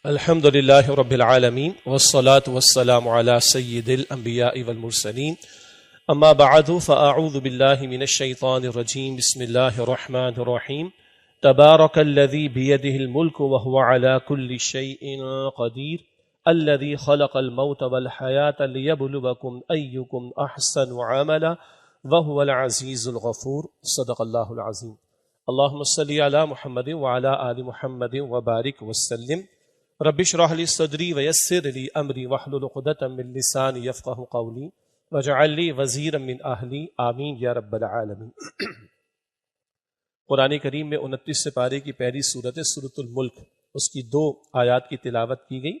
الحمد لله رب العالمين والصلاة والسلام على سيد الأنبياء والمرسلين أما بعد فأعوذ بالله من الشيطان الرجيم بسم الله الرحمن الرحيم تبارك الذي بيده الملك وهو على كل شيء قدير الذي خلق الموت والحياة ليبلوكم أيكم أحسن عملا وهو العزيز الغفور صدق الله العظيم اللهم صل على محمد وعلى آل محمد وبارك وسلم رب اشرح لي صدري ويسر لي امري واحلل عقدة من لساني يفقهوا قولي واجعل لي وزيرا من اهلي آمین یا رب العالمین۔ قرآن کریم میں 29 سپارے کی پہلی سورت ہے سورۃ الملک، اس کی 2 آیات کی تلاوت کی گئی۔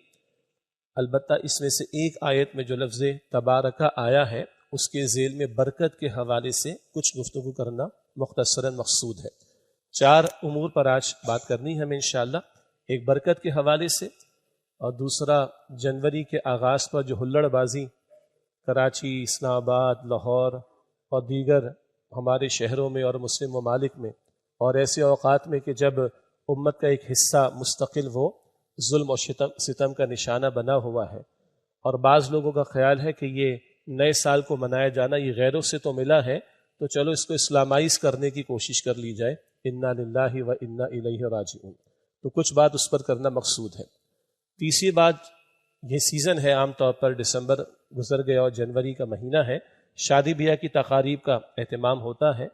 البتہ اس میں سے ایک آیت میں جو لفظ تبارکہ آیا ہے اس کے ذیل میں برکت کے حوالے سے کچھ گفتگو کرنا مختصراً مقصود ہے۔ 4 امور پر آج بات کرنی ہے ہمیں انشاءاللہ۔ ایک برکت کے حوالے سے، اور دوسرا جنوری کے آغاز پر جو ہلڑ بازی کراچی، اسلام آباد، لاہور اور دیگر ہمارے شہروں میں اور مسلم ممالک میں، اور ایسے اوقات میں کہ جب امت کا ایک حصہ مستقل وہ ظلم و ستم کا نشانہ بنا ہوا ہے، اور بعض لوگوں کا خیال ہے کہ یہ نئے سال کو منایا جانا یہ غیروں سے تو ملا ہے تو چلو اس کو اسلامائز کرنے کی کوشش کر لی جائے، انا للہ و انا الیہ راجعون، تو کچھ بات اس پر کرنا مقصود ہے۔ تیسری بات، یہ سیزن ہے، عام طور پر دسمبر گزر گیا اور جنوری کا مہینہ ہے، شادی بیاہ کی تقاریب کا اہتمام ہوتا ہے۔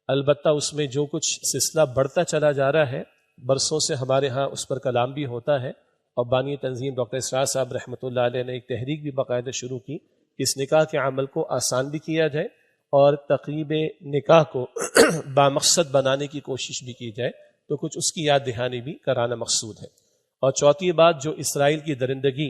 البتہ اس میں جو کچھ سلسلہ بڑھتا چلا جا رہا ہے، برسوں سے ہمارے ہاں اس پر کلام بھی ہوتا ہے، اور بانی تنظیم ڈاکٹر اسرار صاحب رحمۃ اللہ علیہ نے ایک تحریک بھی باقاعدہ شروع کی کہ اس نکاح کے عمل کو آسان بھی کیا جائے اور تقریب نکاح کو بامقصد بنانے کی کوشش بھی کی جائے، تو کچھ اس کی یاد دہانی بھی کرانا مقصود ہے۔ اور چوتھی بات، جو اسرائیل کی درندگی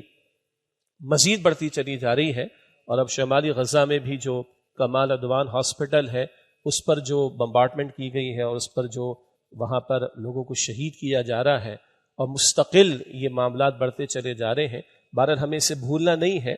مزید بڑھتی چلی جا رہی ہے، اور اب شمالی غزہ میں بھی جو کمال عدوان ہاسپٹل ہے اس پر جو بمبارڈمنٹ کی گئی ہے اور اس پر جو وہاں پر لوگوں کو شہید کیا جا رہا ہے، اور مستقل یہ معاملات بڑھتے چلے جا رہے ہیں۔ بہرحال ہمیں اسے بھولنا نہیں ہے،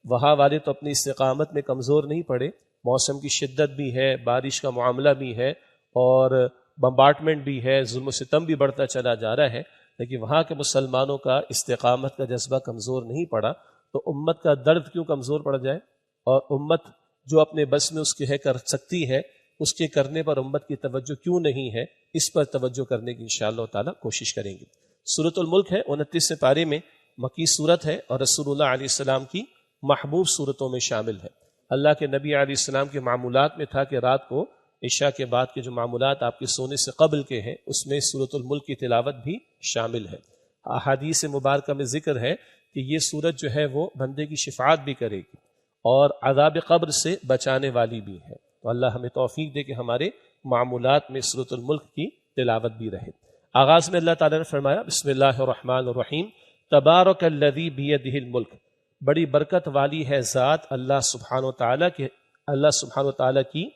وہاں والے تو اپنی استقامت میں کمزور نہیں پڑے، موسم کی شدت بھی ہے، بارش کا معاملہ بھی ہے، اور بمبارڈمنٹ بھی ہے، ظلم و ستم بھی بڑھتا چلا جا رہا ہے، لیکن وہاں کے مسلمانوں کا استقامت کا جذبہ کمزور نہیں پڑا، تو امت کا درد کیوں کمزور پڑ جائے؟ اور امت جو اپنے بس میں اس کے ہے کر سکتی ہے، اس کے کرنے پر امت کی توجہ کیوں نہیں ہے؟ اس پر توجہ کرنے کی انشاءاللہ تعالی کوشش کریں گے۔ سورۃ الملک ہے، 29 سپارے میں مکی سورت ہے، اور رسول اللہ علیہ السلام کی محبوب سورتوں میں شامل ہے۔ اللہ کے نبی علیہ السلام کے معمولات میں تھا کہ رات کو عشاء کے بعد کے جو معمولات آپ کے سونے سے قبل کے ہیں اس میں سورۃ الملک کی تلاوت بھی شامل ہے۔ احادیث مبارکہ میں ذکر ہے کہ یہ سورت جو ہے وہ بندے کی شفاعت بھی کرے گی اور عذاب قبر سے بچانے والی بھی ہے، تو اللہ ہمیں توفیق دے کہ ہمارے معمولات میں سورۃ الملک کی تلاوت بھی رہے۔ آغاز میں اللہ تعالیٰ نے فرمایا بسم اللہ الرحمن الرحیم تبارک الذی بیدہ الملک، بڑی برکت والی ہے ذات اللہ سبحانہ و تعالیٰ کی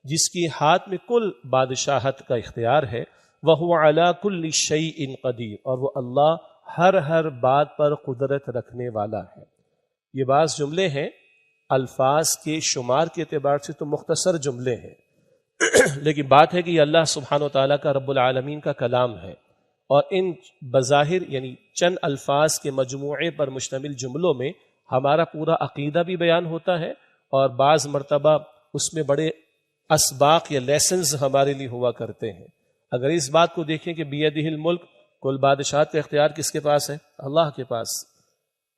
جس کی ہاتھ میں کل بادشاہت کا اختیار ہے، وَهُوَ عَلَى كُلِّ شَيْءٍ قَدِيرٌ، اور وہ اللہ ہر بات پر قدرت رکھنے والا ہے۔ یہ بعض جملے ہیں الفاظ کے شمار کے اعتبار سے تو مختصر جملے ہیں، لیکن بات ہے کہ یہ اللہ سبحانہ و تعالیٰ کا رب العالمین کا کلام ہے، اور ان بظاہر یعنی چند الفاظ کے مجموعے پر مشتمل جملوں میں ہمارا پورا عقیدہ بھی بیان ہوتا ہے، اور بعض مرتبہ اس میں بڑے اسباق یا لیسنز ہمارے لیے ہوا کرتے ہیں۔ اگر اس بات کو دیکھیں کہ بیدہ الملک، کل بادشاہت کا اختیار کس کے پاس ہے؟ اللہ کے پاس۔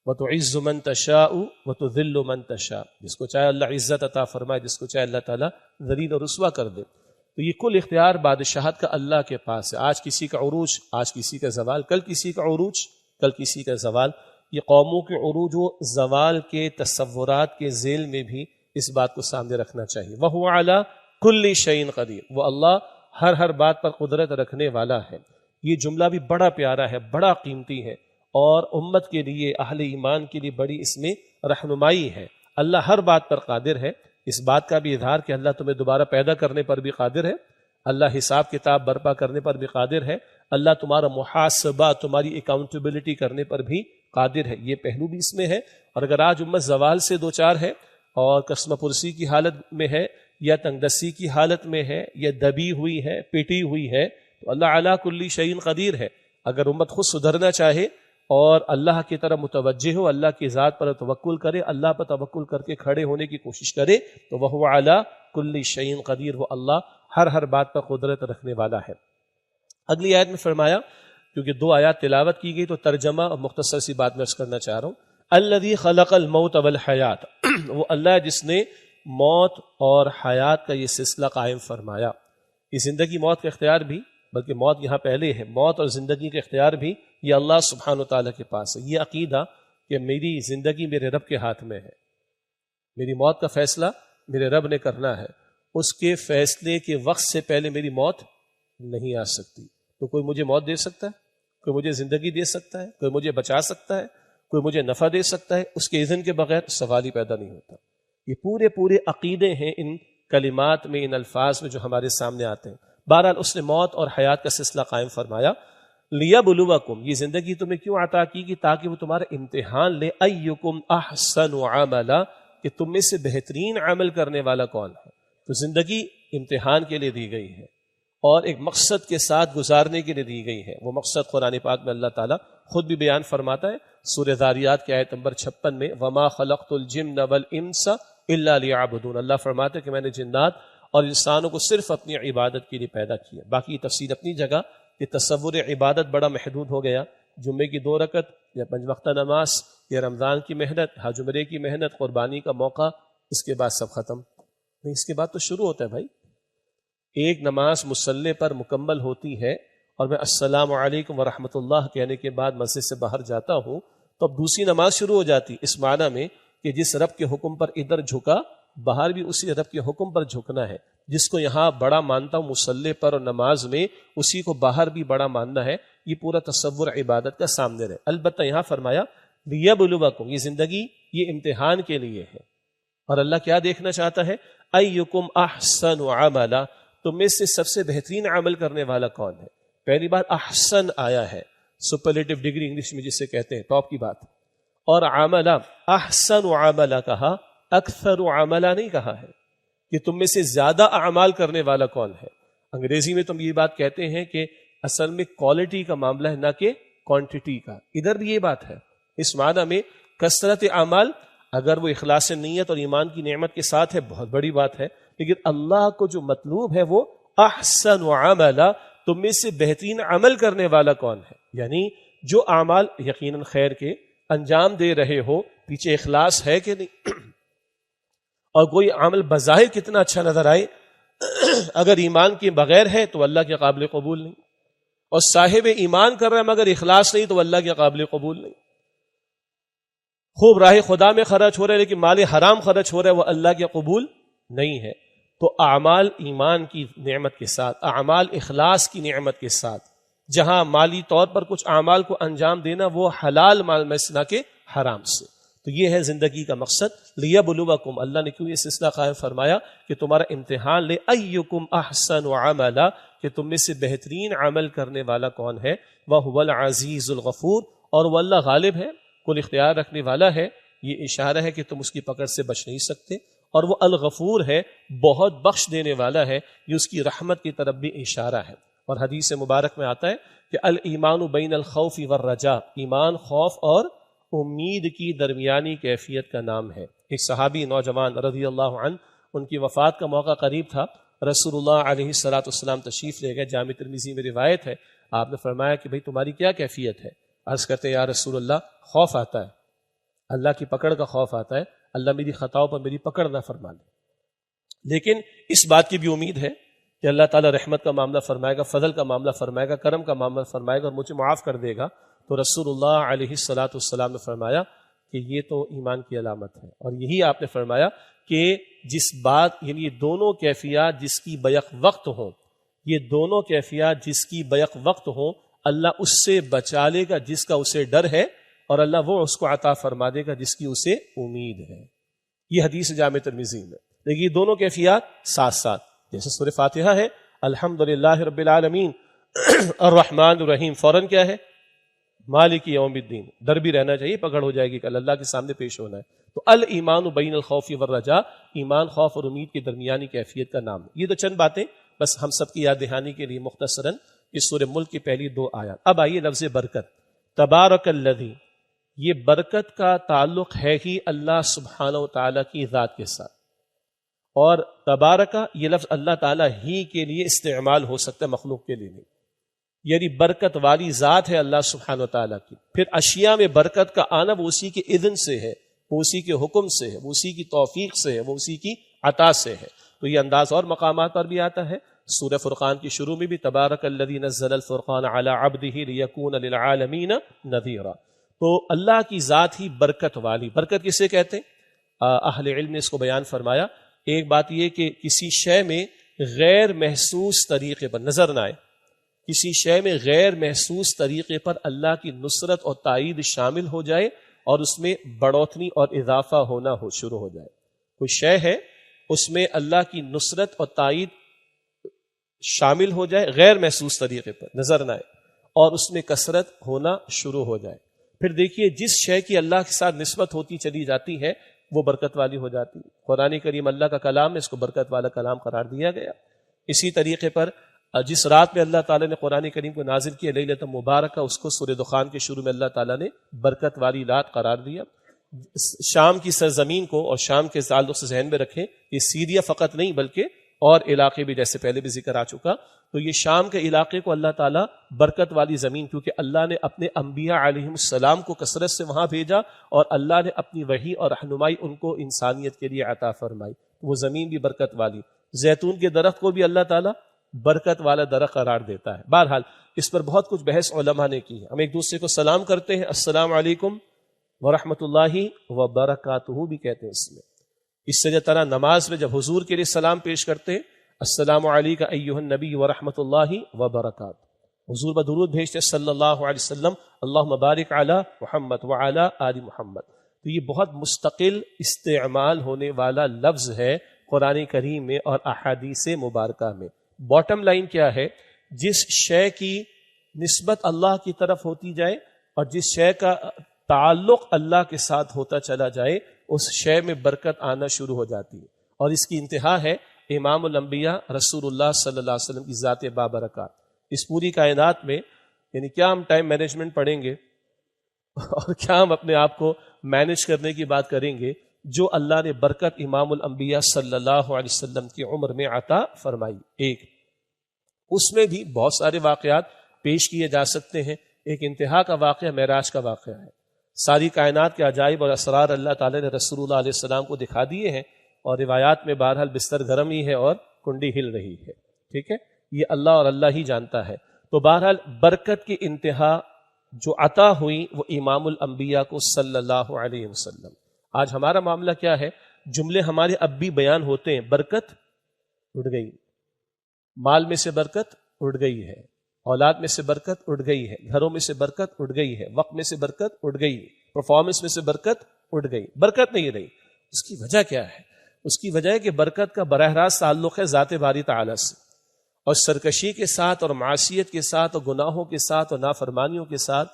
وَتُعِزُّ مَن تَشَاءُ وَتُذِلُّ مَن تَشَاءُ، جس کو چاہے اللہ عزت عطا فرمائے، جس کو چاہے اللہ تعالیٰ ذلیل و رسوا کر دے، تو یہ کل اختیار بادشاہت کا اللہ کے پاس ہے۔ آج کسی کا عروج، آج کسی کا زوال، کل کسی کا عروج، کل کسی کا زوال۔ یہ قوموں کے عروج و زوال کے تصورات کے ذیل میں بھی اس بات کو سامنے رکھنا چاہیے۔ وَهُوَ عَلَى كُلِّ شَيْءٍ قَدِيرٌ، وہ اللہ ہر بات پر قدرت رکھنے والا ہے۔ یہ جملہ بھی بڑا پیارا ہے، بڑا قیمتی ہے، اور امت کے لیے، اہل ایمان کے لیے بڑی اس میں رہنمائی ہے۔ اللہ ہر بات پر قادر ہے، اس بات کا بھی اظہار کہ اللہ تمہیں دوبارہ پیدا کرنے پر بھی قادر ہے، اللہ حساب کتاب برپا کرنے پر بھی قادر ہے، اللہ تمہارا محاسبہ، تمہاری اکاؤنٹیبلٹی کرنے پر بھی قادر ہے۔ یہ پہلو بھی اس میں ہے۔ اور اگر آج امت زوال سے دوچار ہے اور قسم پرسی کی حالت میں ہے، یا تنگدستی کی حالت میں ہے، یا دبی ہوئی ہے، پیٹی ہوئی ہے، تو اللہ علی کل شیء قدیر ہے۔ اگر امت خود سدھرنا چاہے اور اللہ کی طرف متوجہ ہو، اللہ کی ذات پر توکل کرے، اللہ پر توکل کر کے کھڑے ہونے کی کوشش کرے تو وہ علی کل شیء قدیر، وہ اللہ ہر بات پر قدرت رکھنے والا ہے۔ اگلی آیت میں فرمایا، کیونکہ 2 آیات تلاوت کی گئی تو ترجمہ اور مختصر سی بات میں عرض کرنا چاہ رہا ہوں۔ الذی خلق الموت والحیات، وہ اللہ ہے جس نے موت اور حیات کا یہ سلسلہ قائم فرمایا۔ یہ زندگی موت کا اختیار بھی، بلکہ موت یہاں پہلے ہے، موت اور زندگی کا اختیار بھی یہ اللہ سبحانہ وتعالیٰ کے پاس ہے۔ یہ عقیدہ کہ میری زندگی میرے رب کے ہاتھ میں ہے، میری موت کا فیصلہ میرے رب نے کرنا ہے، اس کے فیصلے کے وقت سے پہلے میری موت نہیں آ سکتی۔ تو کوئی مجھے موت دے سکتا ہے، کوئی مجھے زندگی دے سکتا ہے، کوئی مجھے بچا سکتا ہے، کوئی مجھے نفع دے سکتا ہے، اس کے اذن کے بغیر سوال ہی پیدا نہیں ہوتا۔ یہ پورے عقیدے ہیں ان کلمات میں، ان الفاظ میں جو ہمارے سامنے آتے ہیں۔ بہرحال اس نے موت اور حیات کا سلسلہ قائم فرمایا۔ لیبلوکم، یہ زندگی تمہیں کیوں عطا کی کہ تاکہ وہ تمہارا امتحان لے، ایکم احسن عملا، کہ تم میں سے بہترین عمل کرنے والا کون ہے۔ تو زندگی امتحان کے لیے دی گئی ہے اور ایک مقصد کے ساتھ گزارنے کے لیے دی گئی ہے۔ وہ مقصد قرآن پاک میں اللہ تعالیٰ خود بھی بیان فرماتا ہے سورہ ذاریات کی آیت نمبر 56 میں، وما خلقت الجن والانس الا لیعبدون، اللہ فرماتا ہے کہ میں نے جنات اور انسانوں کو صرف اپنی عبادت کے لیے پیدا کیا۔ باقی تفصیل اپنی جگہ کہ تصور عبادت بڑا محدود ہو گیا، جمعے کی 2 رکعت یا 5 وقتہ نماز یا رمضان کی محنت، حج عمرے کی محنت، قربانی کا موقع، اس کے بعد سب ختم نہیں۔ اس کے بعد تو شروع ہوتا ہے بھائی، ایک نماز مصلی پر مکمل ہوتی ہے اور میں السلام علیکم ورحمۃ اللہ کہنے کے بعد مسجد سے باہر جاتا ہوں تو اب دوسری نماز شروع ہو جاتی، اس معنی میں کہ جس رب کے حکم پر ادھر جھکا باہر بھی اسی رب کے حکم پر جھکنا ہے۔ جس کو یہاں بڑا مانتا ہوں مصلی پر اور نماز میں، اسی کو باہر بھی بڑا ماننا ہے۔ یہ پورا تصور عبادت کا سامنے رہے۔ البتہ یہاں فرمایا لیبلوکم، یہ زندگی یہ امتحان کے لیے ہے، اور اللہ کیا دیکھنا چاہتا ہے؟ ایکم احسن عملا، تم میں سے سب سے بہترین عمل کرنے والا کون ہے۔ پہلی بار احسن آیا ہے، سپرلیٹو ڈگری انگلش میں جسے کہتے ہیں، ٹاپ کی بات، اور عملا، احسن عملا کہا، اکثر عملا نہیں کہا ہے کہ تم میں سے زیادہ اعمال کرنے والا کون ہے۔ انگریزی میں تم یہ بات کہتے ہیں کہ اصل میں کوالٹی کا معاملہ ہے نہ کہ کوانٹٹی کا، ادھر بھی یہ بات ہے۔ اس معنی میں کثرت اعمال اگر وہ اخلاص نیت اور ایمان کی نعمت کے ساتھ ہے بہت بڑی بات ہے، لیکن اللہ کو جو مطلوب ہے وہ احسن عملا، تم میں سے بہترین عمل کرنے والا کون ہے۔ یعنی جو اعمال یقیناً خیر کے انجام دے رہے ہو، پیچھے اخلاص ہے کہ نہیں، اور کوئی عمل بظاہر کتنا اچھا نظر آئے، اگر ایمان کے بغیر ہے تو اللہ کے قابل قبول نہیں، اور صاحب ایمان کر رہا ہے مگر اخلاص نہیں تو اللہ کے قابل قبول نہیں۔ خوب راہ خدا میں خرچ ہو رہا ہے لیکن مال حرام خرچ ہو رہا ہے، وہ اللہ کے قبول نہیں ہے۔ تو اعمال ایمان کی نعمت کے ساتھ، اعمال اخلاص کی نعمت کے ساتھ، جہاں مالی طور پر کچھ اعمال کو انجام دینا وہ حلال مال میں سے نہ کہ حرام سے۔ تو یہ ہے زندگی کا مقصد۔ لیبلوکم، اللہ نے کیوں یہ سلسلہ قائم فرمایا کہ تمہارا امتحان لے، ایکم احسن عملا، کہ تم میں سے بہترین عمل کرنے والا کون ہے۔ وہو العزیز الغفور، اور وہ اللہ غالب ہے، کل اختیار رکھنے والا ہے۔ یہ اشارہ ہے کہ تم اس کی پکڑ سے بچ نہیں سکتے، اور وہ الغفور ہے، بہت بخش دینے والا ہے، یہ اس کی رحمت کی طرف بھی اشارہ ہے۔ اور حدیث مبارک میں آتا ہے کہ الایمان بین الخوف والرجاء، ایمان خوف اور امید کی درمیانی کیفیت کا نام ہے۔ ایک صحابی نوجوان رضی اللہ عنہ، ان کی وفات کا موقع قریب تھا، رسول اللہ علیہ السلام تشریف لے گئے، جامع ترمذی میں روایت ہے، آپ نے فرمایا کہ بھئی تمہاری کیا کیفیت ہے؟ عرض کرتے ہیں یا رسول اللہ، خوف آتا ہے، اللہ کی پکڑ کا خوف آتا ہے، اللہ میری خطاؤں پر میری پکڑ نہ فرما لے، لیکن اس بات کی بھی امید ہے کہ اللہ تعالیٰ رحمت کا معاملہ فرمائے گا، فضل کا معاملہ فرمائے گا، کرم کا معاملہ فرمائے گا اور مجھے معاف کر دے گا۔ تو رسول اللہ علیہ السلام نے فرمایا کہ یہ تو ایمان کی علامت ہے، اور یہی آپ نے فرمایا کہ جس بات، یعنی یہ دونوں کیفیات جس کی بیک وقت ہوں، یہ دونوں کیفیات جس کی بیک وقت ہوں، اللہ اس سے بچا لے گا جس کا اسے ڈر ہے، اور اللہ وہ اس کو عطا فرما دے گا جس کی اسے امید ہے۔ یہ حدیث جامع ترمذی میں، لیکن یہ دونوں کیفیات ساتھ ساتھ، جیسے سورہ فاتحہ ہے الحمدللہ رب العالمین الرحمن الرحیم، فوراً کیا ہے؟ مالک یوم الدین، ڈر بھی رہنا چاہیے، پکڑ ہو جائے گی کل اللہ کے سامنے پیش ہونا ہے۔ تو الایمان بین الخوف والرجاء، ایمان خوف اور امید کی درمیانی کیفیت کا نام ہے۔ یہ تو چند باتیں بس ہم سب کی یاد دہانی کے لیے مختصراً اس سورہ ملک کی پہلی 2 آیات۔ اب آئیے لفظ برکت، تبارک الذی، یہ برکت کا تعلق ہے ہی اللہ سبحانہ و تعالیٰ کی ذات کے ساتھ، اور تبارکہ یہ لفظ اللہ تعالیٰ ہی کے لیے استعمال ہو سکتا ہے، مخلوق کے لیے نہیں، یعنی برکت والی ذات ہے اللہ سبحانہ و تعالیٰ کی۔ پھر اشیاء میں برکت کا آنا وہ اسی کے اذن سے ہے، وہ اسی کے حکم سے ہے، وہ اسی کی توفیق سے ہے، وہ اسی کی عطا سے ہے۔ تو یہ انداز اور مقامات پر بھی آتا ہے، سورہ فرقان کی شروع میں بھی تبارک الذی نزل الفرقان علی عبدہ لیکون للعالمین نذیرا۔ تو اللہ کی ذات ہی برکت والی، برکت کسے کہتے ہیں؟ اہل علم نے اس کو بیان فرمایا، ایک بات یہ کہ کسی شے میں غیر محسوس طریقے پر نظر نہ آئے، کسی شے میں غیر محسوس طریقے پر اللہ کی نصرت اور تائید شامل ہو جائے اور اس میں بڑھوتری اور اضافہ ہونا شروع ہو جائے۔ کوئی شے ہے اس میں اللہ کی نصرت اور تائید شامل ہو جائے غیر محسوس طریقے پر، نظر نہ آئے، اور اس میں کثرت ہونا شروع ہو جائے، پھر دیکھیے جس شے کی اللہ کے ساتھ نسبت ہوتی چلی جاتی ہے وہ برکت والی ہو جاتی ہے۔ قرآن کریم اللہ کا کلام ہے، اس کو برکت والا کلام قرار دیا گیا۔ اسی طریقے پر جس رات میں اللہ تعالیٰ نے قرآن کریم کو نازل کیا لیلۃ مبارکہ، اس کو سورہ دخان کے شروع میں اللہ تعالیٰ نے برکت والی رات قرار دیا۔ شام کی سرزمین کو اور شام کے تعلق سے ذہن میں رکھیں، یہ سیریا فقط نہیں بلکہ اور علاقے بھی، جیسے پہلے بھی ذکر آ چکا، تو یہ شام کے علاقے کو اللہ تعالیٰ برکت والی زمین، کیونکہ اللہ نے اپنے انبیاء علیہم السلام کو کثرت سے وہاں بھیجا اور اللہ نے اپنی وحی اور رہنمائی ان کو انسانیت کے لیے عطا فرمائی، وہ زمین بھی برکت والی۔ زیتون کے درخت کو بھی اللہ تعالیٰ برکت والا درخت قرار دیتا ہے۔ بہرحال اس پر بہت کچھ بحث علماء نے کی ہے۔ ہم ایک دوسرے کو سلام کرتے ہیں، السلام علیکم ورحمۃ اللہ وبرکاتہ بھی کہتے ہیں اس میں۔ اس سے طرح نماز میں جب حضور کے لیے سلام پیش کرتے ہیں، السلام علیکم ایھا النبی ورحمۃ اللہ وبرکاتہ، حضور پر درود بھیجتے ہیں صلی اللہ علیہ وسلم، اللہم بارک علی محمد وعلی آل محمد۔ تو یہ بہت مستقل استعمال ہونے والا لفظ ہے قرآن کریم میں اور احادیث مبارکہ میں۔ باٹم لائن کیا ہے؟ جس شے کی نسبت اللہ کی طرف ہوتی جائے اور جس شے کا تعلق اللہ کے ساتھ ہوتا چلا جائے، اس شے میں برکت آنا شروع ہو جاتی ہے، اور اس کی انتہا ہے امام الانبیاء رسول اللہ صلی اللہ علیہ وسلم کی ذات بابرکات۔ اس پوری کائنات میں یعنی کیا ہم ٹائم مینجمنٹ پڑھیں گے اور کیا ہم اپنے آپ کو مینج کرنے کی بات کریں گے، جو اللہ نے برکت امام الانبیاء صلی اللہ علیہ وسلم کی عمر میں عطا فرمائی۔ ایک اس میں بھی بہت سارے واقعات پیش کیے جا سکتے ہیں۔ ایک انتہا کا واقعہ معراج کا واقعہ ہے۔ ساری کائنات کے عجائب اور اسرار اللہ تعالی نے رسول اللہ علیہ السلام کو دکھا دیے ہیں، اور روایات میں بہرحال بستر گرم ہی ہے اور کنڈی ہل رہی ہے، ٹھیک ہے، یہ اللہ اور اللہ ہی جانتا ہے۔ تو بہرحال برکت کی انتہا جو عطا ہوئی وہ امام الانبیاء کو صلی اللہ علیہ وسلم۔ آج ہمارا معاملہ کیا ہے؟ جملے ہمارے اب بھی بیان ہوتے ہیں، برکت اڑ گئی، مال میں سے برکت اڑ گئی ہے، اولاد میں سے برکت اڑ گئی ہے، گھروں میں سے برکت اڑ گئی ہے، وقت میں سے برکت اڑ گئی، پرفارمنس میں سے برکت اڑ گئی، برکت نہیں رہی۔ اس کی وجہ کیا ہے؟ اس کی وجہ ہے کہ برکت کا براہ راست تعلق ہے ذات باری تعالیٰ سے، اور سرکشی کے ساتھ اور معصیت کے ساتھ اور گناہوں کے ساتھ اور نافرمانیوں کے ساتھ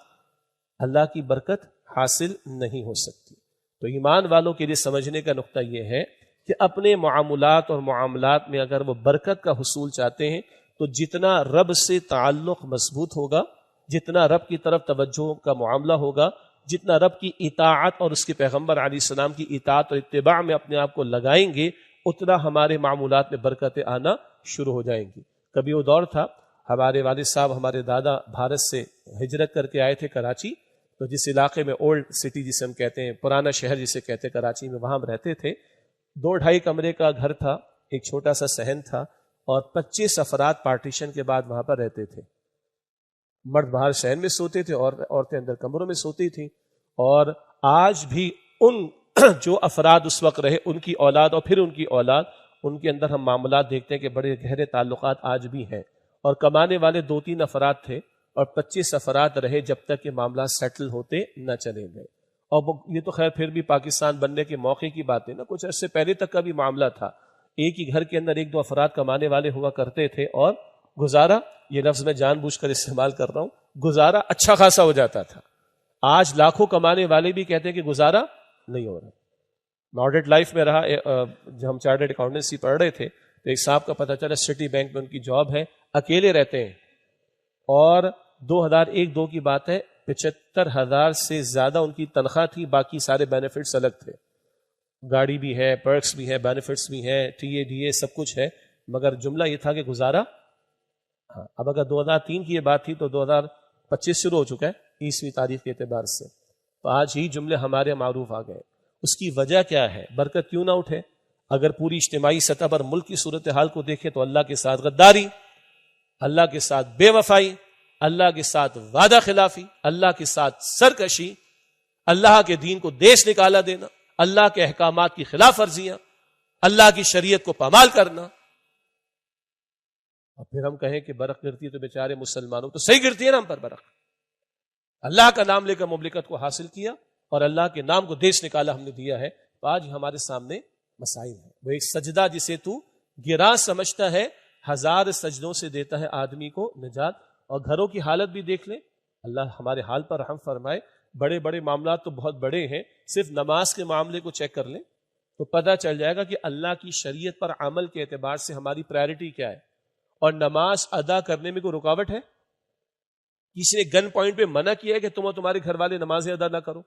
اللہ کی برکت حاصل نہیں ہو سکتی۔ تو ایمان والوں کے لیے سمجھنے کا نقطہ یہ ہے کہ اپنے معاملات اور معاملات میں اگر وہ برکت کا حصول چاہتے ہیں تو جتنا رب سے تعلق مضبوط ہوگا، جتنا رب کی طرف توجہ کا معاملہ ہوگا، جتنا رب کی اطاعت اور اس کے پیغمبر علیہ السلام کی اطاعت اور اتباع میں اپنے آپ کو لگائیں گے، اتنا ہمارے معاملات میں برکتیں آنا شروع ہو جائیں گی۔ کبھی وہ دور تھا، ہمارے والد صاحب، ہمارے دادا بھارت سے ہجرت کر کے آئے تھے کراچی، تو جس علاقے میں اولڈ سٹی جسے ہم کہتے ہیں، پرانا شہر جسے کہتے ہیں کراچی میں، وہاں ہم رہتے تھے۔ 2-2.5 کمرے کا گھر تھا، ایک چھوٹا سا صحن تھا، اور 25 افراد پارٹیشن کے بعد وہاں پر رہتے تھے۔ مرد باہر صحن میں سوتے تھے اور عورتیں اندر کمروں میں سوتی تھیں۔ اور آج بھی ان جو افراد اس وقت رہے، ان کی اولاد اور پھر ان کی اولاد، ان کے اندر ہم معاملات دیکھتے ہیں کہ بڑے گہرے تعلقات آج بھی ہیں، اور کمانے والے 2-3 افراد تھے اور 25 افراد رہے جب تک کہ معاملات سیٹل ہوتے نہ چلے گئے۔ اور یہ تو خیر پھر بھی پاکستان بننے کے موقع کی بات ہے نا، کچھ عرصے پہلے تک کا بھی معاملہ تھا، ایک ہی گھر کے اندر 1-2 افراد کمانے والے ہوا کرتے تھے، اور گزارا، یہ لفظ میں جان بوجھ کر استعمال کر رہا ہوں، گزارا اچھا خاصا ہو جاتا تھا۔ آج لاکھوں کمانے والے بھی کہتے ہیں کہ گزارا نہیں ہو رہا۔ ماڈرن لائف میں رہا، جب ہم چارٹرڈ اکاؤنٹنسی پڑھ رہے تھے تو ایک صاحب کا پتہ چلا سٹی بینک میں ان کی جاب ہے، اکیلے رہتے ہیں، اور 2001-2 کی بات ہے، 75,000 سے زیادہ ان کی تنخواہ تھی، باقی سارے بینیفٹس الگ تھے، گاڑی بھی ہے، پرکس بھی ہے، بینیفٹس بھی ہیں، ٹی اے ڈی اے سب کچھ ہے، مگر جملہ یہ تھا کہ گزارا ہاں۔ اب اگر 2003 کی یہ بات تھی تو 2025 شروع ہو چکا ہے عیسوی تاریخ کے اعتبار سے، تو آج ہی جملے ہمارے معروف آ گئے۔ اس کی وجہ کیا ہے؟ برکت کیوں نہ اٹھے؟ اگر پوری اجتماعی سطح پر ملک کی صورتحال کو دیکھیں تو اللہ کے ساتھ غداری، اللہ کے ساتھ بے وفائی، اللہ کے ساتھ وعدہ خلافی، اللہ کے ساتھ سرکشی، اللہ کے دین کو دیش نکالا دینا، اللہ کے احکامات کی خلاف ورزیاں، اللہ کی شریعت کو پامال کرنا، اور پھر ہم کہیں کہ برق گرتی ہے تو بیچارے مسلمانوں، تو صحیح گرتی ہے نا ہم پر برق۔ اللہ کا نام لے کر مملکت کو حاصل کیا اور اللہ کے نام کو دیش نکالا ہم نے دیا ہے، تو آج ہمارے سامنے مسائل ہیں۔ وہ ایک سجدہ جسے تو گراں سمجھتا ہے 1000 سجدوں سے دیتا ہے آدمی کو نجات۔ اور گھروں کی حالت بھی دیکھ لیں، اللہ ہمارے حال پر رحم فرمائے۔ بڑے بڑے معاملات تو بہت بڑے ہیں، صرف نماز کے معاملے کو چیک کر لیں تو پتہ چل جائے گا کہ اللہ کی شریعت پر عمل کے اعتبار سے ہماری پرائرٹی کیا ہے، اور نماز ادا کرنے میں کوئی رکاوٹ ہے؟ کسی نے گن پوائنٹ پہ منع کیا ہے کہ تم اور تمہارے گھر والے نمازیں ادا نہ کرو؟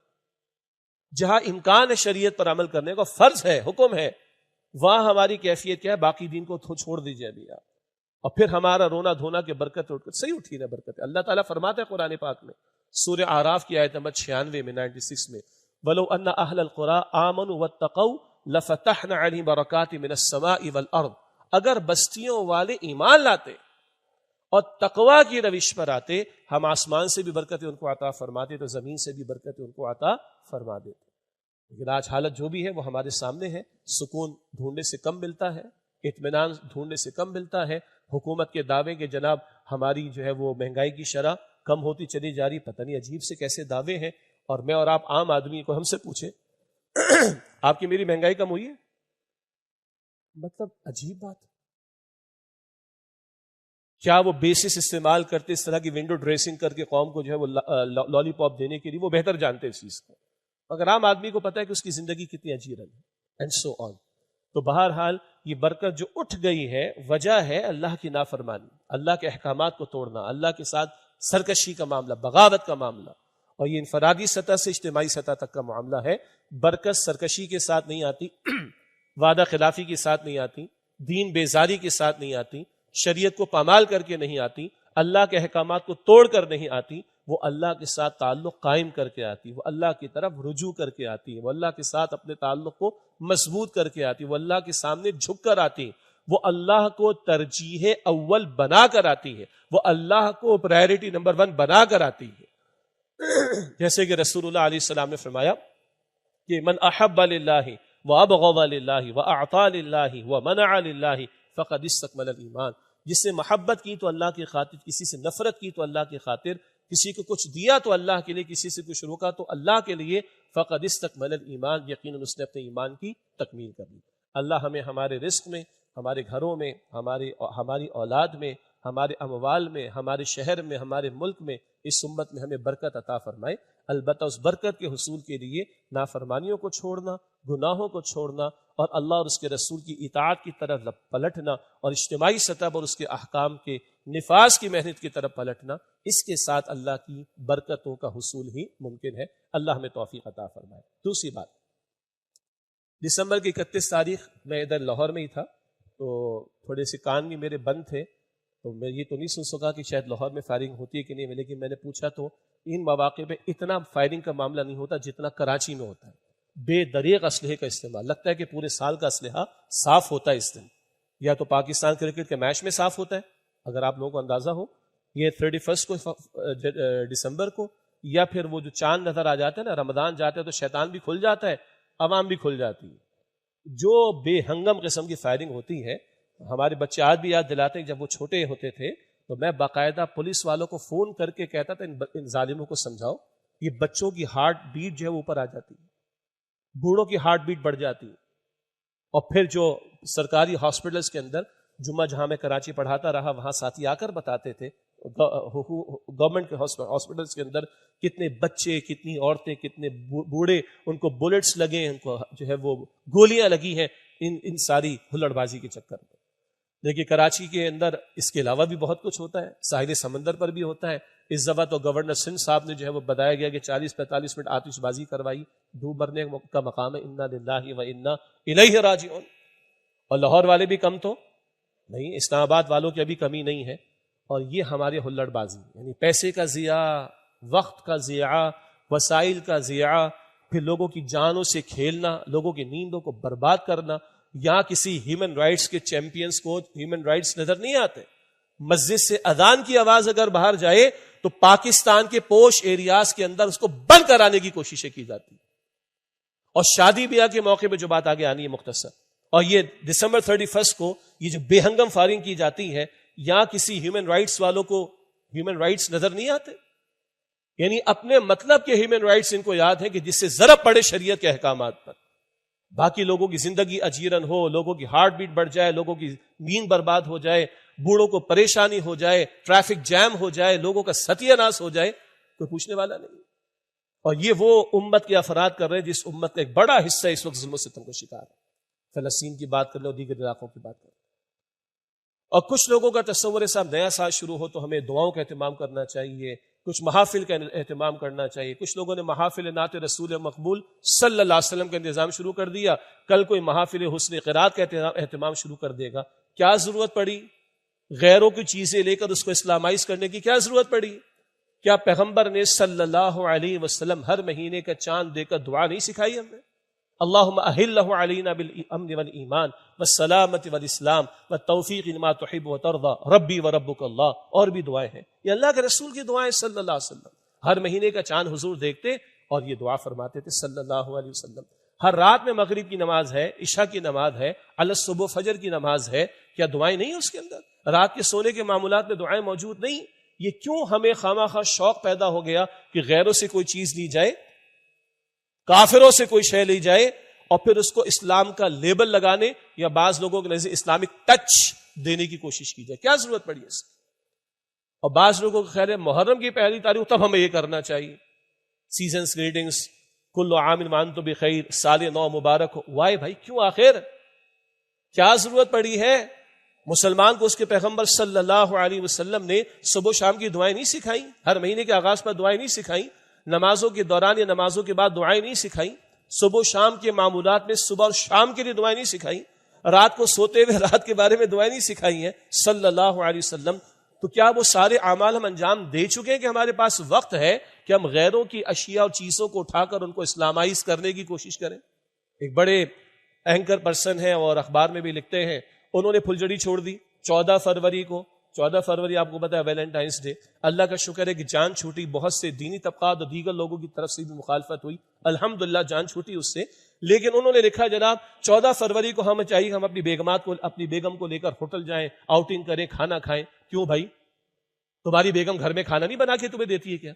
جہاں امکان ہے شریعت پر عمل کرنے کا، فرض ہے، حکم ہے، وہاں ہماری کیفیت کیا ہے؟ باقی دین کو چھوڑ دیجیے ابھی آپ، اور پھر ہمارا رونا دھونا کہ برکت اٹھ کر صحیح اٹھی نا برکت۔ اللہ تعالیٰ فرماتا ہے قرآن پاک میں سورہ اعراف کی آیت نمبر 96 میں 96 میں، وَلَوْ أَنَّ أَهْلَ الْقُرَىٰ آمَنُوا وَاتَّقَوْا لَفَتَحْنَا عَلَيْهِمْ بَرَكَاتٍ مِّنَ السَّمَاءِ وَالْأَرْضِ، اگر بستیوں والے ایمان لاتے اور تقوی کی روش پر آتے، ہم آسمان سے بھی برکتیں ان کو عطا فرماتے، تو زمین سے بھی برکتیں ان کو عطا فرما دیتے۔ لیکن آج حالت جو بھی ہے وہ ہمارے سامنے ہے، سکون ڈھونڈنے سے کم ملتا ہے، اطمینان ڈھونڈنے سے کم ملتا ہے، حکومت کے دعوے کہ جناب ہماری جو ہے وہ مہنگائی کی شرح کم ہوتی چلی جا رہی، پتہ نہیں عجیب سے کیسے دعوے ہیں، اور میں اور آپ عام آدمی کو ہم سے پوچھیں آپ کی میری مہنگائی کم ہوئی ہے؟ مطلب عجیب بات۔ کیا وہ بیسس استعمال کرتے اس طرح کی ونڈو ڈریسنگ کر کے قوم کو جو ہے وہ لالی پاپ دینے کے لیے؟ وہ بہتر جانتے اس چیز کو، مگر عام آدمی کو پتا ہے کہ اس کی زندگی کتنی اجیرن ہے، اینڈ سو آن۔ تو بہرحال یہ برکت جو اٹھ گئی ہے، وجہ ہے اللہ کی نافرمانی، اللہ کے احکامات کو توڑنا، اللہ کے ساتھ سرکشی کا معاملہ، بغاوت کا معاملہ، اور یہ انفرادی سطح سے اجتماعی سطح تک کا معاملہ ہے۔ برکت سرکشی کے ساتھ نہیں آتی، وعدہ خلافی کے ساتھ نہیں آتی، دین بیزاری کے ساتھ نہیں آتی، شریعت کو پامال کر کے نہیں آتی، اللہ کے احکامات کو توڑ کر نہیں آتی، وہ اللہ کے ساتھ تعلق قائم کر کے آتی، وہ اللہ کی طرف رجوع کر کے آتی ہے، وہ اللہ کے ساتھ اپنے تعلق کو مضبوط کر کے آتی، وہ اللہ کے سامنے جھک کر آتی، وہ اللہ کو ترجیح اول بنا کر آتی ہے، وہ اللہ کو پرائرٹی نمبر 1 بنا کر آتی ہے۔ جیسے کہ رسول اللہ علیہ السلام نے فرمایا کہ من احب للہ وابغض للہ واعطى للہ ومنع للہ فقد استکمل الایمان، جس سے محبت کی تو اللہ کی خاطر، کسی سے نفرت کی تو اللہ کی خاطر، کسی کو کچھ دیا تو اللہ کے لیے، کسی سے کچھ روکا تو اللہ کے لیے، فقد استکمل الایمان، یقیناً اس نے اپنے ایمان کی تکمیل کر لی۔ اللہ ہمیں ہمارے رزق میں، ہمارے گھروں میں، ہماری اولاد میں، ہمارے اموال میں، ہمارے شہر میں، ہمارے ملک میں، اس امت میں ہمیں برکت عطا فرمائے۔ البتہ اس برکت کے حصول کے لیے نافرمانیوں کو چھوڑنا، گناہوں کو چھوڑنا، اور اللہ اور اس کے رسول کی اطاعت کی طرف پلٹنا، اور اجتماعی سطح پر اس کے احکام کے نفاذ کی محنت کی طرف پلٹنا، اس کے ساتھ اللہ کی برکتوں کا حصول ہی ممکن ہے۔ اللہ ہمیں توفیق عطا فرمائے۔ دوسری بات، دسمبر کی 31 تاریخ میں ادھر لاہور میں ہی تھا، تو تھوڑے سے کان بھی میرے بند تھے، تو میں یہ تو نہیں سن سکا کہ شاید لاہور میں فائرنگ ہوتی ہے کہ نہیں، لیکن میں نے پوچھا تو ان مواقع پہ اتنا فائرنگ کا معاملہ نہیں ہوتا جتنا کراچی میں ہوتا ہے۔ بے دریغ اسلحے کا استعمال، لگتا ہے کہ پورے سال کا اسلحہ صاف ہوتا ہے اس دن، یا تو پاکستان کرکٹ کے میچ میں صاف ہوتا ہے، اگر آپ لوگوں کو اندازہ ہو، یہ 31 کو دسمبر کو، یا پھر وہ جو چاند نظر آ جاتا ہے نا، رمضان جاتا ہے تو شیطان بھی کھل جاتا ہے، عوام بھی کھل جاتی ہے۔ جو بے ہنگم قسم کی فائرنگ ہوتی ہے، ہمارے بچے آج بھی یاد دلاتے ہیں جب وہ چھوٹے ہوتے تھے تو میں باقاعدہ پولیس والوں کو فون کر کے کہتا تھا ان ظالموں کو سمجھاؤ، یہ بچوں کی ہارٹ بیٹ جو ہے وہ اوپر آ جاتی ہے، بوڑھوں کی ہارٹ بیٹ بڑھ جاتی ہے۔ اور پھر جو سرکاری ہاسپٹلس کے اندر، جمعہ جہاں میں کراچی پڑھاتا رہا، وہاں ساتھی آ کر بتاتے تھے گورنمنٹ کے ہاسپٹلس کے اندر کتنے بچے، کتنی عورتیں، کتنے بوڑھے، ان کو بلٹس لگے، ان کو جو ہے وہ گولیاں لگی ہیں ان ساری ہلڑ بازی کے چکر میں۔ دیکھیے کراچی کے اندر اس کے علاوہ بھی بہت کچھ ہوتا ہے، ساحل سمندر پر بھی ہوتا ہے، اس دفعہ تو گورنر سندھ صاحب نے جو ہے وہ بتایا گیا کہ 40-45 منٹ آتش بازی کروائی، ڈوب مرنے کا مقام ہے، انا للہ و انا الیہ راجعون۔ اور لاہور والے بھی کم تو نہیں، اسلام آباد والوں کی ابھی کمی نہیں ہے۔ اور یہ ہمارے ہلڑ بازی، یعنی پیسے کا ضیاع، وقت کا ضیاع، وسائل کا ضیاع، پھر لوگوں کی جانوں سے کھیلنا، لوگوں کی نیندوں کو برباد کرنا۔ یہاں کسی ہیومن رائٹس کے چیمپئنز کو ہیومن رائٹس نظر نہیں آتے۔ مسجد سے اذان کی آواز اگر باہر جائے تو پاکستان کے پوش ایریاز کے اندر اس کو بند کرانے کی کوششیں کی جاتی ہیں۔ اور شادی بیاہ کے موقع پہ جو بات آگے آنی ہے مختصر، اور یہ دسمبر 31 کو یہ جو بے ہنگم فائرنگ کی جاتی ہے، یہاں کسی ہیومن رائٹس والوں کو ہیومن رائٹس نظر نہیں آتے، یعنی اپنے مطلب کے ہیومن رائٹس ان کو یاد ہے کہ جس سے ضرب پڑے شریعت کے احکامات پر، باقی لوگوں کی زندگی اجیرن ہو، لوگوں کی ہارٹ بیٹ بڑھ جائے، لوگوں کی نیند برباد ہو جائے، بوڑھوں کو پریشانی ہو جائے، ٹریفک جام ہو جائے، لوگوں کا ستیہ ناش ہو جائے، کوئی پوچھنے والا نہیں۔ اور یہ وہ امت کے افراد کر رہے ہیں جس امت کا ایک بڑا حصہ اس وقت ظلم و ستم کا شکار ہے۔ فلسطین کی بات کر لیں اور دیگر علاقوں کی بات کر لیں۔ اور کچھ لوگوں کا تصور ہے صاحب نیا سال شروع ہو تو ہمیں دعاؤں کا اہتمام کرنا چاہیے، کچھ محافل کا اہتمام کرنا چاہیے۔ کچھ لوگوں نے محافل نعت رسول مقبول صلی اللہ علیہ وسلم کا انتظام شروع کر دیا، کل کوئی محافل حسن قرات کا اہتمام شروع کر دے گا۔ کیا ضرورت پڑی؟ غیروں کی چیزیں لے کر اس کو اسلامائز کرنے کی کیا ضرورت پڑی؟ کیا پیغمبر نے صلی اللہ علیہ وسلم ہر مہینے کا چاند دے کر دعا نہیں سکھائی ہمیں؟ اللہم اہلہ علینا بالامن والایمان والسلامت والاسلام والتوفیق لما تحب وترضى ربی وربک اللہ، اور بھی دعائیں ہیں، یہ اللہ کے رسول کی دعائیں صلی اللہ علیہ وسلم۔ ہر مہینے کا چاند حضور دیکھتے اور یہ دعا فرماتے تھے صلی اللہ علیہ وسلم۔ ہر رات میں مغرب کی نماز ہے، عشاء کی نماز ہے، علی الصبح فجر کی نماز ہے، کیا دعائیں نہیں ہیں اس کے اندر؟ رات کے سونے کے معمولات میں دعائیں موجود نہیں؟ یہ کیوں ہمیں خواہ شوق پیدا ہو گیا کہ غیروں سے کوئی چیز لی جائے، کافروں سے کوئی شے لی جائے، اور پھر اس کو اسلام کا لیبل لگانے یا بعض لوگوں کے نزدیک اسلامک ٹچ دینے کی کوشش کی جائے؟ کیا ضرورت پڑی اس کی؟ اور بعض لوگوں کو خیر ہے محرم کی پہلی تاریخ تب ہمیں یہ کرنا چاہیے، سیزنز گریٹنگز، کل عام وانتم بخیر، سال نو مبارک ہو۔ وائے بھائی کیوں؟ آخر کیا ضرورت پڑی ہے؟ مسلمان کو اس کے پیغمبر صلی اللہ علیہ وسلم نے صبح و شام کی دعائیں نہیں سکھائیں؟ ہر مہینے کے آغاز پر دعائیں نہیں سکھائیں؟ نمازوں کے دوران یا نمازوں کے بعد دعائیں نہیں سکھائیں؟ صبح و شام کے معمولات میں صبح اور شام کے لیے دعائیں نہیں سکھائیں؟ رات کو سوتے ہوئے رات کے بارے میں دعائیں نہیں سکھائی ہیں صلی اللہ علیہ وسلم؟ تو کیا وہ سارے اعمال ہم انجام دے چکے ہیں کہ ہمارے پاس وقت ہے کہ ہم غیروں کی اشیاء اور چیزوں کو اٹھا کر ان کو اسلامائز کرنے کی کوشش کریں؟ ایک بڑے اینکر پرسن ہیں اور اخبار میں بھی لکھتے ہیں، انہوں نے پھلجڑی چھوڑ دی 14 فروری کو۔ 14 فروری آپ کو پتا ہے ویلنٹائنس ڈے، اللہ کا شکر ہے کہ جان چھوٹی، بہت سے دینی طبقات اور دیگر لوگوں کی طرف سے بھی مخالفت ہوئی، الحمدللہ جان چھوٹی اس سے، لیکن انہوں نے لکھا جناب 14 فروری کو ہمیں چاہیے ہم اپنی بیگم کو لے کر ہوٹل جائیں، آؤٹنگ کریں، کھانا کھائیں۔ کیوں بھائی؟ تمہاری بیگم گھر میں کھانا نہیں بنا کے تمہیں دیتی ہے کیا؟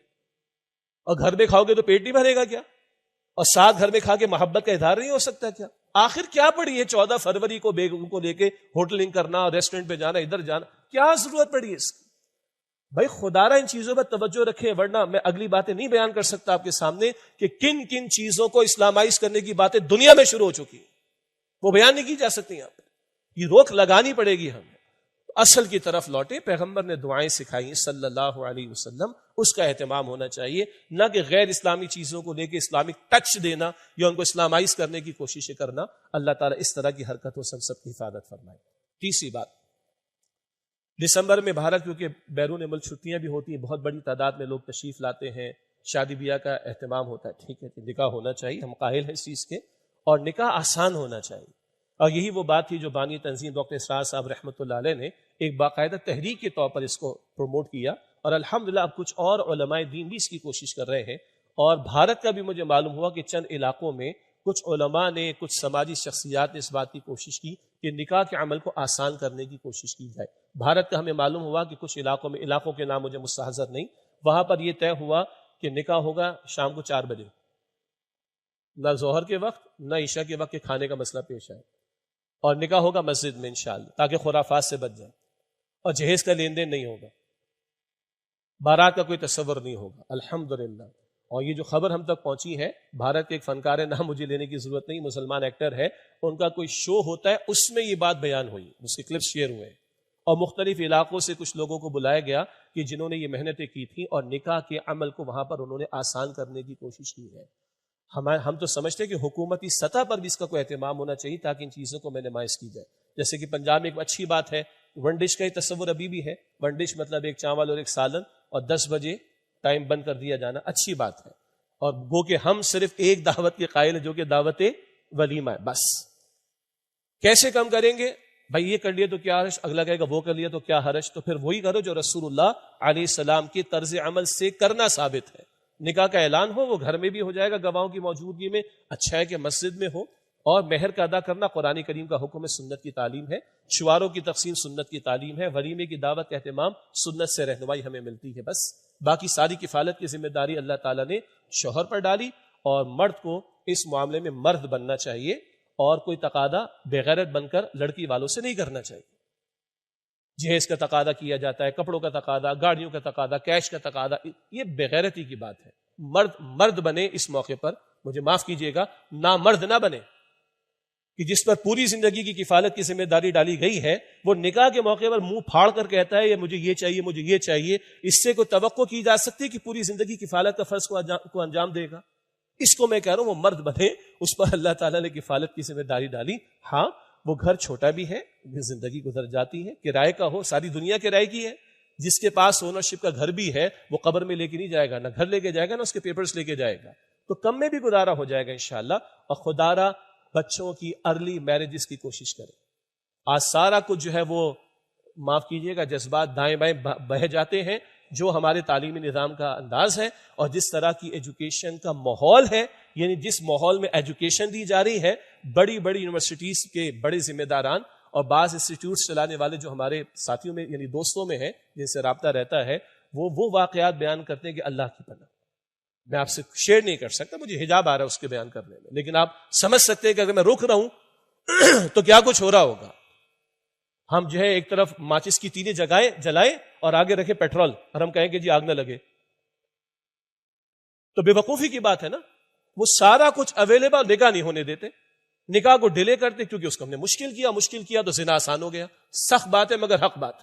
اور گھر میں کھاؤ گے تو پیٹ نہیں بھرے گا کیا؟ اور ساتھ گھر میں کھا کے محبت کا اظہار نہیں ہو سکتا کیا؟ آخر کیا پڑی ہے 14 فروری کو بیگم کو لے کے ہوٹلنگ کرنا اور ریسٹورنٹ پہ جانا، ادھر جانا؟ کیا ضرورت پڑی ہے اس کی؟ بھائی خدا را ان چیزوں پر توجہ رکھیں، ورنہ میں اگلی باتیں نہیں بیان کر سکتا آپ کے سامنے کہ کن کن چیزوں کو اسلامائز کرنے کی باتیں دنیا میں شروع ہو چکی ہیں، وہ بیان نہیں کی جا سکتی یہاں پہ، یہ روک لگانی پڑے گی ہمیں۔ اصل کی طرف لوٹے، پیغمبر نے دعائیں سکھائی صلی اللہ علیہ وسلم، اس کا اہتمام ہونا چاہیے، نہ کہ غیر اسلامی چیزوں کو لے کے اسلامک ٹچ دینا یا ان کو اسلامائز کرنے کی کوششیں کرنا۔ اللہ تعالیٰ اس طرح کی حرکتوں سے سب کی حفاظت فرمائے۔ تیسری بات، دسمبر میں بھارت کیونکہ بیرون ملک چھٹیاں بھی ہوتی ہیں، بہت بڑی تعداد میں لوگ تشریف لاتے ہیں، شادی بیاہ کا اہتمام ہوتا ہے، ٹھیک ہے کہ نکاح ہونا چاہیے، ہم قائل ہیں اس چیز کے، اور نکاح آسان ہونا چاہیے۔ اور یہی وہ بات تھی جو بانی تنظیم ڈاکٹر اسرار صاحب رحمۃ اللہ علیہ نے ایک باقاعدہ تحریک کے طور پر اس کو پروموٹ کیا، اور الحمدللہ اب کچھ اور علماء دین بھی اس کی کوشش کر رہے ہیں۔ اور بھارت کا بھی مجھے معلوم ہوا کہ چند علاقوں میں کچھ علماء نے، کچھ سماجی شخصیات نے اس بات کی کوشش کی کہ نکاح کے عمل کو آسان کرنے کی کوشش کی جائے۔ بھارت کا ہمیں معلوم ہوا کہ کچھ علاقوں میں، علاقوں کے نام مجھے مستحضر نہیں، وہاں پر یہ طے ہوا کہ نکاح ہوگا شام کو 4 بجے، نہ ظہر کے وقت نہ عشاء کے وقت کے کھانے کا مسئلہ پیش آئے، اور نکاح ہوگا مسجد میں انشاءاللہ، تاکہ خرافات سے بچ جائے، اور جہیز کا لین دین نہیں ہوگا، بارات کا کوئی تصور نہیں ہوگا الحمدللہ۔ اور یہ جو خبر ہم تک پہنچی ہے، بھارت کے ایک فنکار ہے، نام مجھے لینے کی ضرورت نہیں، مسلمان ایکٹر ہے، ان کا کوئی شو ہوتا ہے، اس میں یہ بات بیان ہوئی، اس کے کلپس شیئر ہوئے، اور مختلف علاقوں سے کچھ لوگوں کو بلایا گیا کہ جنہوں نے یہ محنتیں کی تھیں اور نکاح کے عمل کو وہاں پر انہوں نے آسان کرنے کی کوشش کی ہے. ہم تو سمجھتے ہیں کہ حکومتی سطح پر بھی اس کا کوئی اہتمام ہونا چاہیے تاکہ ان چیزوں کو مینیمائز کی جائے. جیسے کہ پنجاب میں ایک اچھی بات ہے, ون ڈش کا ہی تصور ابھی بھی ہے. ون ڈش مطلب ایک چاول اور ایک سالن, اور 10 بجے ٹائم بند کر دیا جانا, اچھی بات ہے. اور گو کہ ہم صرف ایک دعوت کے قائل ہیں جو کہ دعوت ولیمہ ہے. بس کیسے کم کریں گے بھائی؟ یہ کر لیا تو کیا حرج, اگلا کہے گا وہ کر لیا تو کیا حرج. تو پھر وہی کرو جو رسول اللہ علیہ السلام کے طرز عمل سے کرنا ثابت ہے. نکاح کا اعلان ہو, وہ گھر میں بھی ہو جائے گا گواہوں کی موجودگی میں, اچھا ہے کہ مسجد میں ہو. اور مہر کا ادا کرنا قرآن کریم کا حکم ہے, سنت کی تعلیم ہے. شواروں کی تقسیم سنت کی تعلیم ہے. ولیمے کی دعوت کا اہتمام سنت سے رہنمائی ہمیں ملتی ہے. بس باقی ساری کفالت کی ذمہ داری اللہ تعالیٰ نے شوہر پر ڈالی, اور مرد کو اس معاملے میں مرد بننا چاہیے, اور کوئی تقاضا بغیرت بن کر لڑکی والوں سے نہیں کرنا چاہیے. جہیز کا تقاضا کیا جاتا ہے, کپڑوں کا تقاضا, گاڑیوں کا تقاضا, کیش کا تقاضا, یہ بغیرتی کی بات ہے. مرد بنے اس موقع پر, مجھے معاف کیجئے گا, نامرد نہ بنے. کہ جس پر پوری زندگی کی کفالت کی ذمہ داری ڈالی گئی ہے, وہ نکاح کے موقع پر منہ پھاڑ کر کہتا ہے یہ مجھے یہ چاہیے, مجھے یہ چاہیے. اس سے کوئی توقع کی جا سکتی کہ پوری زندگی کفالت کا فرض کو انجام دے گا؟ اس کو میں کہہ رہا ہوں وہ مرد بنے, اس پر اللہ تعالیٰ نے کفالت کی ذمہ داری ڈالی. ہاں وہ گھر چھوٹا بھی ہے, زندگی گزر جاتی ہے, کرائے کا ہو, ساری دنیا کرائے کی ہے. جس کے پاس اونرشپ کا گھر بھی ہے وہ قبر میں لے کے نہیں جائے گا, نہ گھر لے کے جائے گا, نہ اس کے پیپرز لے کے جائے گا. تو کم میں بھی گزارا ہو جائے گا انشاءاللہ. اور خدارہ بچوں کی ارلی میرجز کی کوشش کریں. آج سارا کچھ جو ہے وہ, معاف کیجیے گا, جذبات دائیں بائیں بہہ جاتے ہیں, جو ہمارے تعلیمی نظام کا انداز ہے اور جس طرح کی ایجوکیشن کا ماحول ہے. یعنی جس ماحول میں ایجوکیشن دی جا رہی ہے, بڑی بڑی یونیورسٹیز کے بڑے ذمہ داران اور بعض انسٹیٹیوٹس چلانے والے جو ہمارے ساتھیوں میں یعنی دوستوں میں ہیں جن سے رابطہ رہتا ہے, وہ واقعات بیان کرتے ہیں کہ اللہ کی پناہ. میں آپ سے شیئر نہیں کر سکتا, مجھے حجاب آ رہا ہے اس کے بیان کرنے میں, لیکن آپ سمجھ سکتے ہیں کہ اگر میں رک رہا ہوں تو کیا کچھ ہو رہا ہوگا. ہم جو ہے ایک طرف ماچس کی تینیں جلائیں اور آگے رکھے پیٹرول, اور ہم کہیں کہ جی آگ نہ لگے, تو بے وقوفی کی بات ہے نا. وہ سارا کچھ اویلیبل, نکاح نہیں ہونے دیتے, نکاح کو ڈیلے کرتے کیونکہ اس کو ہم نے مشکل کیا تو زنا آسان ہو گیا. سخت بات ہے مگر حق بات.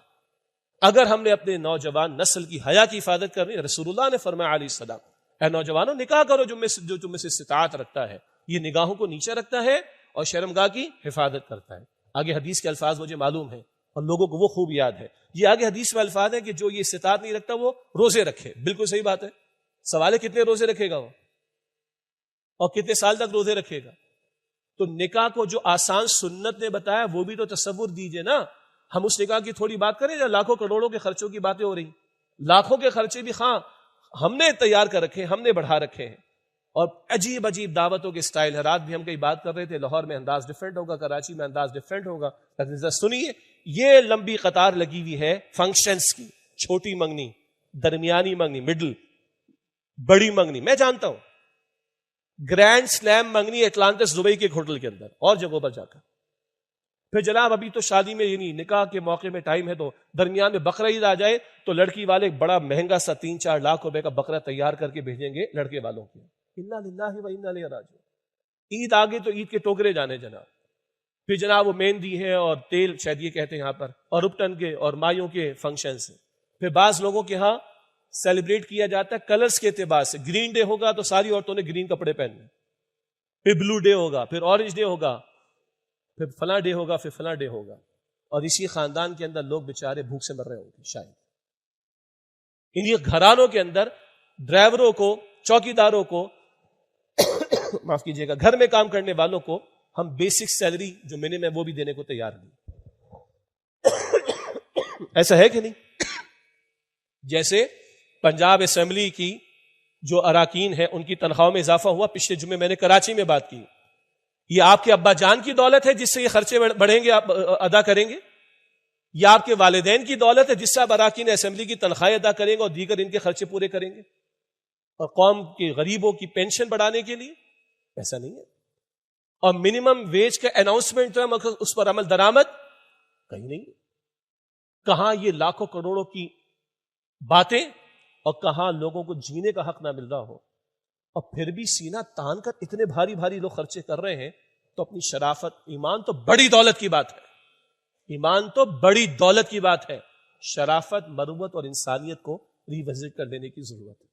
اگر ہم نے اپنے نوجوان نسل کی حیا کی حفاظت کرنی, رسول اللہ نے فرمایا علیہ السلام, اے نوجوانوں نکاح کرو جو تم میں سے استطاعت رکھتا ہے. یہ نگاہوں کو نیچے رکھتا ہے اور شرمگاہ کی حفاظت کرتا ہے. آگے حدیث کے الفاظ مجھے معلوم ہیں اور لوگوں کو وہ خوب یاد ہے. یہ آگے حدیث میں الفاظ ہیں کہ جو یہ استطاعت نہیں رکھتا وہ روزے رکھے. بالکل صحیح بات ہے. سوال ہے کتنے روزے رکھے گا وہ, اور کتنے سال تک روزے رکھے گا. تو نکاح کو جو آسان سنت نے بتایا وہ بھی تو تصور دیجئے نا. ہم اس نکاح کی تھوڑی بات کریں, یا لاکھوں کروڑوں کے خرچوں کی باتیں ہو رہی. لاکھوں کے خرچے بھی ہم نے تیار کر رکھے ہیں, ہم نے بڑھا رکھے ہیں, اور عجیب عجیب دعوتوں کے سٹائل ہے. رات بھی ہم کئی بات کر رہے تھے, لاہور میں انداز ڈیفرنٹ ہوگا, کراچی میں انداز ڈیفرنٹ ہوگا. لیکن سنیے, یہ لمبی قطار لگی ہوئی ہے فنکشنز کی. چھوٹی منگنی, درمیانی منگنی, مڈل, بڑی منگنی. میں جانتا ہوں گرینڈ سلیم منگنی اٹلانٹس دبئی کے ایک ہوٹل کے اندر اور جگہوں پر جا کر. پھر جناب ابھی تو شادی میں یعنی نکاح کے موقع میں ٹائم ہے, تو درمیان میں بقرہ عید آ جائے تو لڑکی والے بڑا مہنگا سا 3-4 لاکھ روپے کا بقرہ تیار کر کے بھیجیں گے لڑکے والوں کے. انا للہ و انا الیہ راجعون. عید آگے تو عید کے ٹوکرے جانے جناب. پھر جناب وہ مہندی ہے اور تیل, شاید یہ کہتے ہیں یہاں پر, اور رپٹن کے اور مائیوں کے فنکشنز ہیں. پھر بعض لوگوں کے ہاں سیلیبریٹ کیا جاتا ہے کلرز کے اعتبار سے. گرین ڈے ہوگا تو ساری عورتوں نے گرین کپڑے پہننے, پھر بلو ڈے ہوگا, پھر اورنج ڈے ہوگا, پھر فلاں ڈے ہوگا, پھر فلاں ڈے ہوگا. اور اسی خاندان کے اندر لوگ بیچارے بھوک سے مر رہے ہوں گے شاید. انہی گھرانوں کے اندر ڈرائیوروں کو, چوکیداروں کو, معاف کیجیے گا, گھر میں کام کرنے والوں کو ہم بیسک سیلری جو منیمم ہے وہ بھی دینے کو تیار نہیں. ایسا ہے کہ نہیں؟ جیسے پنجاب اسمبلی کی جو اراکین ہیں ان کی تنخواہوں میں اضافہ ہوا. پچھلے جمعے میں نے کراچی میں بات کی. یہ آپ کے ابا جان کی دولت ہے جس سے یہ خرچے بڑھیں گے, آپ ادا کریں گے, یا آپ کے والدین کی دولت ہے جس سے آپ اراکین اسمبلی کی تنخواہیں ادا کریں گے اور دیگر ان کے خرچے پورے کریں گے, اور قوم کے غریبوں کی پینشن بڑھانے کے لیے؟ ایسا نہیں ہے. اور منیمم ویج کا اناؤنسمنٹ اس پر عمل درآمد کہیں نہیں. کہاں یہ لاکھوں کروڑوں کی باتیں اور کہاں لوگوں کو جینے کا حق نہ مل رہا ہو, اور پھر بھی سینہ تان کر اتنے بھاری بھاری لوگ خرچے کر رہے ہیں. تو اپنی شرافت, ایمان تو بڑی دولت کی بات ہے. ایمان تو بڑی دولت کی بات ہے، شرافت، مروت اور انسانیت کو ریوزٹ کر لینے کی ضرورت ہے۔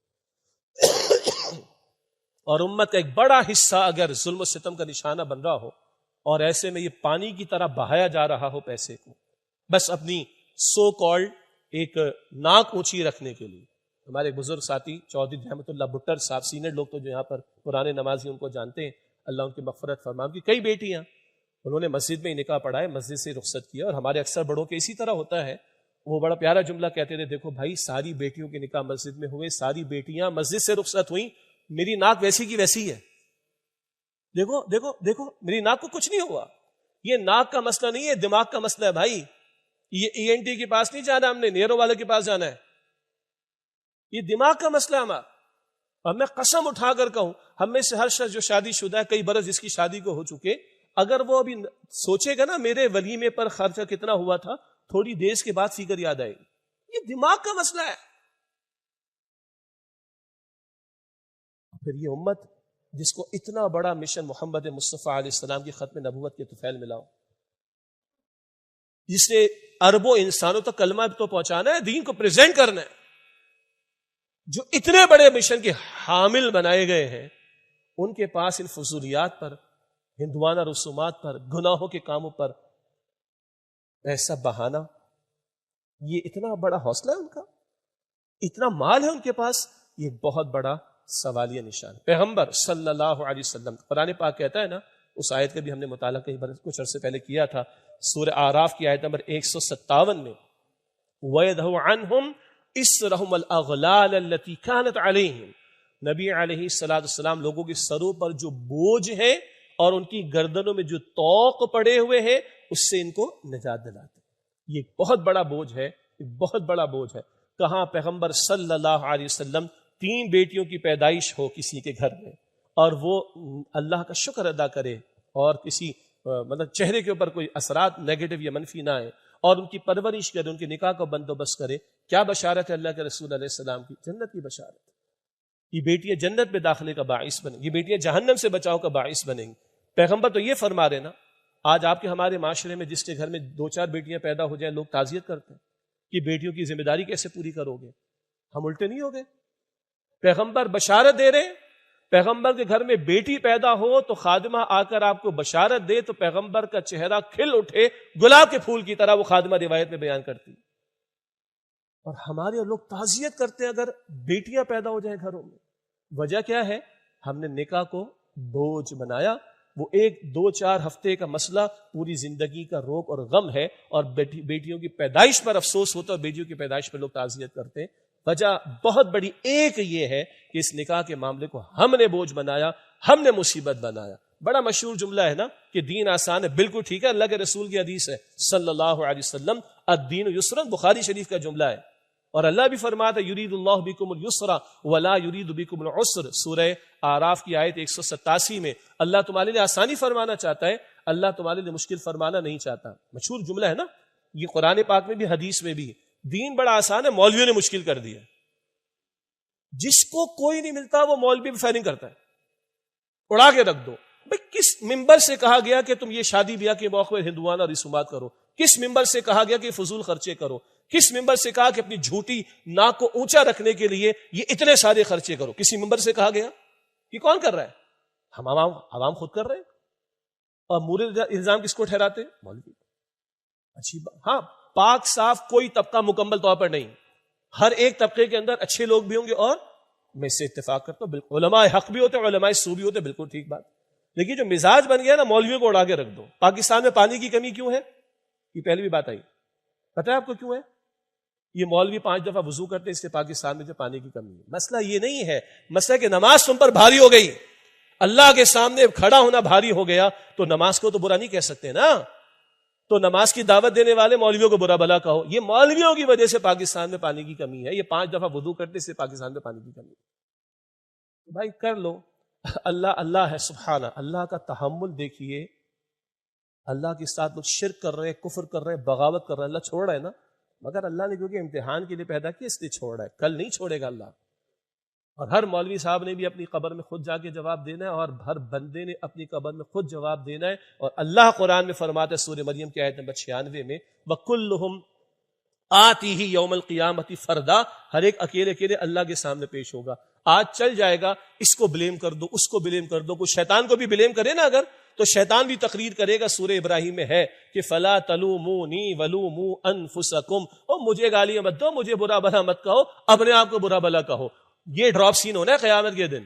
اور امت کا ایک بڑا حصہ اگر ظلم و ستم کا نشانہ بن رہا ہو اور ایسے میں یہ پانی کی طرح بہایا جا رہا ہو پیسے کو، بس اپنی سو کالڈ ایک ناک اونچی رکھنے کے لیے۔ ہمارے بزرگ ساتھی چودھری رحمت اللہ بٹر صاحب، سینئر لوگ تو جو یہاں پر پرانے نمازی ان کو جانتے ہیں، اللہ ان کی مغفرت فرمائے، کی کئی بیٹیاں انہوں نے مسجد میں ہی نکاح پڑھائے، مسجد سے رخصت کیا، اور ہمارے اکثر بڑوں کے اسی طرح ہوتا ہے۔ وہ بڑا پیارا جملہ کہتے تھے، دیکھو بھائی ساری بیٹیوں کے نکاح مسجد میں ہوئے، ساری بیٹیاں مسجد سے رخصت ہوئیں، میری ناک ویسی کی ویسی ہے، دیکھو دیکھو دیکھو میری ناک کو کچھ نہیں ہوا۔ یہ ناک کا مسئلہ نہیں ہے، دماغ کا مسئلہ ہے بھائی۔ یہ ENT کے پاس نہیں جانا، ہم نے نیرو والے کے پاس جانا ہے، یہ دماغ کا مسئلہ ہے ہمارا۔ اور میں قسم اٹھا کر کہوں، ہم میں سے ہر شخص جو شادی شدہ ہے، کئی برس جس کی شادی کو ہو چکے، اگر وہ ابھی سوچے گا نا میرے ولیمے پر خرچہ کتنا ہوا تھا، تھوڑی دیر کے بعد فکر یاد آئے گی۔ یہ دماغ کا مسئلہ ہے۔ پھر یہ امت جس کو اتنا بڑا مشن محمد مصطفیٰ علیہ السلام کی ختم نبوت کے طفیل ملا، جس نے اربوں انسانوں تک کلمہ تو پہنچانا ہے، دین کو پریزنٹ کرنا ہے، جو اتنے بڑے مشن کے حامل بنائے گئے ہیں، ان کے پاس ان فضولیات پر، ہندوانہ رسومات پر، گناہوں کے کاموں پر ایسا بہانا، یہ اتنا بڑا حوصلہ ہے ان کا، اتنا مال ہے ان کے پاس، یہ بہت بڑا سوالیہ نشان۔ پیغمبر صلی اللہ علیہ وسلم، قرآن پاک کہتا ہے نا، اس آیت کا بھی ہم نے مطالعہ کئی بار کچھ عرصے پہلے کیا تھا، سورہ اعراف کی آیت نمبر 157 میں، وَيَدْهُ عَنْهُمْ إِسْرَهُمْ الْأَغْلَالَ الَّتِي كَانَتْ عَلَيْهِمْ، نبی علیہ السلام لوگوں کے سروں پر جو بوجھ ہے اور ان کی گردنوں میں جو طوق پڑے ہوئے ہیں، اس سے ان کو نجات دلاتے ہیں۔ یہ ایک بہت بڑا بوجھ ہے، ایک بہت بڑا بوجھ ہے۔ کہاں پیغمبر صلی اللہ علیہ وسلم 3 بیٹیوں کی پیدائش ہو کسی کے گھر میں، اور وہ اللہ کا شکر ادا کرے، اور کسی مطلب چہرے کے اوپر کوئی اثرات نیگیٹو یا منفی نہ آئے، اور ان کی پرورش کرے، ان کے نکاح کا بندوبست کرے۔ کیا بشارت ہے اللہ کے رسول علیہ السلام کی؟ جنت کی بشارت۔ یہ بیٹیاں جنت میں داخلے کا باعث بنیں گی، یہ بیٹیاں جہنم سے بچاؤ کا باعث بنیں گی۔ پیغمبر تو یہ فرما رہے نا، آج آپ کے ہمارے معاشرے میں جس کے گھر میں 2-4 بیٹیاں پیدا ہو جائیں، لوگ تعزیت کرتے ہیں کہ بیٹیوں کی ذمہ داری کیسے پوری کرو گے؟ ہم الٹے نہیں ہو گئے؟ پیغمبر بشارت دے رہے ہیں، پیغمبر کے گھر میں بیٹی پیدا ہو تو خادمہ آ کر آپ کو بشارت دے تو پیغمبر کا چہرہ کھل اٹھے گلاب کے پھول کی طرح، وہ خادمہ روایت میں بیان کرتی۔ اور ہمارے لوگ تعزیت کرتے ہیں اگر بیٹیاں پیدا ہو جائیں گھروں میں۔ وجہ کیا ہے؟ ہم نے نکاح کو بوجھ بنایا، وہ 1-2-4 ہفتے کا مسئلہ پوری زندگی کا روگ اور غم ہے، اور بیٹیوں کی پیدائش پر افسوس ہوتا ہے، بیٹیوں کی پیدائش پر لوگ تعزیت کرتے ہیں۔ وجہ بہت بڑی ایک یہ ہے کہ اس نکاح کے معاملے کو ہم نے بوجھ بنایا، ہم نے مصیبت بنایا۔ بڑا مشہور جملہ ہے نا کہ دین آسان ہے، بالکل ٹھیک ہے، اللہ کے رسول کی حدیث ہے صلی اللہ علیہ وسلم، الدین یسر، بخاری شریف کا جملہ ہے، اور اللہ بھی فرماتا ہے یرید اللہ بکم اليسر ولا یرید بکم العسر، سورہ اعراف کی آیت 187 میں اللہ تمہارے لیے آسانی فرمانا چاہتا ہے، اللہ تمہارے لیے مشکل فرمانا نہیں چاہتا۔ مشہور جملہ ہے نا، یہ قرآن پاک میں بھی حدیث میں بھی، دین بڑا آسان ہے، مولویوں نے مشکل کر دیا۔ جس کو کوئی نہیں ملتا وہ مولوی بھی فائرنگ کرتا ہے، اڑا کے رکھ دو۔ بھئی کس ممبر سے کہا گیا کہ تم یہ شادی بیاہ کے موقع پر ہندوانہ رسومات کرو؟ کس ممبر سے کہا گیا کہ فضول خرچے کرو؟ کس ممبر سے کہا کہ اپنی جھوٹی ناک کو اونچا رکھنے کے لیے یہ اتنے سارے خرچے کرو؟ کسی ممبر سے کہا گیا؟ یہ کون کر رہا ہے؟ ہم عوام خود کر رہے ہیں، اور مورد الزام کس کو ٹھہراتے ہیں؟ مولوی۔ اچھی بات، ہاں پاک صاف کوئی طبقہ مکمل طور پر نہیں، ہر ایک طبقے کے اندر اچھے لوگ بھی ہوں گے، اور میں اس سے اتفاق کرتا ہوں، بالکل علماء حق بھی ہوتے ہیں، علماء سو بھی ہوتے ہیں، بالکل ٹھیک بات۔ لیکن جو مزاج بن گیا نا، مولویوں کو اڑا کے رکھ دو۔ پاکستان میں پانی کی کمی کیوں ہے؟ یہ پہلے بھی بات آئی، پتہ ہے آپ کو کیوں ہے؟ یہ مولوی 5 دفعہ وضو کرتے، اس لیے پاکستان میں جو پانی کی کمی ہے۔ مسئلہ یہ نہیں ہے، مسئلہ کہ نماز تم پر بھاری ہو گئی، اللہ کے سامنے کھڑا ہونا بھاری ہو گیا، تو نماز کو تو برا نہیں کہہ سکتے نا، تو نماز کی دعوت دینے والے مولویوں کو برا بھلا کہو۔ یہ مولویوں کی وجہ سے پاکستان میں پانی کی کمی ہے، یہ 5 دفعہ وضو کرتے، اس سے پاکستان میں پانی کی کمی ہے۔ بھائی کر لو، اللہ ہے سبحانہ، اللہ کا تحمل دیکھیے، اللہ کے ساتھ لوگ شرک کر رہے ہیں، کفر کر رہے ہیں، بغاوت کر رہے ہیں، اللہ چھوڑ رہا ہے نا، مگر اللہ نے کیونکہ امتحان کے لیے پیدا کیا اس لیے چھوڑ رہا ہے، کل نہیں چھوڑے گا اللہ۔ اور ہر مولوی صاحب نے بھی اپنی قبر میں خود جا کے جواب دینا ہے، اور ہر بندے نے اپنی قبر میں خود جواب دینا ہے۔ اور اللہ قرآن میں فرماتا ہے سورہ مریم کی آیت نمبر 96 میں، وَكُلُّهُمْ آتِهِ يَوْمَ الْقِيَامَةِ فَرْدًا، ہر ایک اکیلے اکیلے اللہ کے سامنے پیش ہوگا۔ آج چل جائے گا، اس کو بلیم کر دو، اس کو بلیم کر دو، کوئی شیطان کو بھی بلیم کرے نا اگر، تو شیطان بھی تقریر کرے گا۔ سورہ ابراہیم میں ہے کہ فَلَا تَلُومُونِي وَلُومُوا أَنفُسَكُمْ، او مجھے گالیاں مت دو، مجھے برا بھلا مت کہو، اپنے آپ کو برا بھلا کہو۔ یہ ڈراپ سین ہونا ہے قیامت کے دن،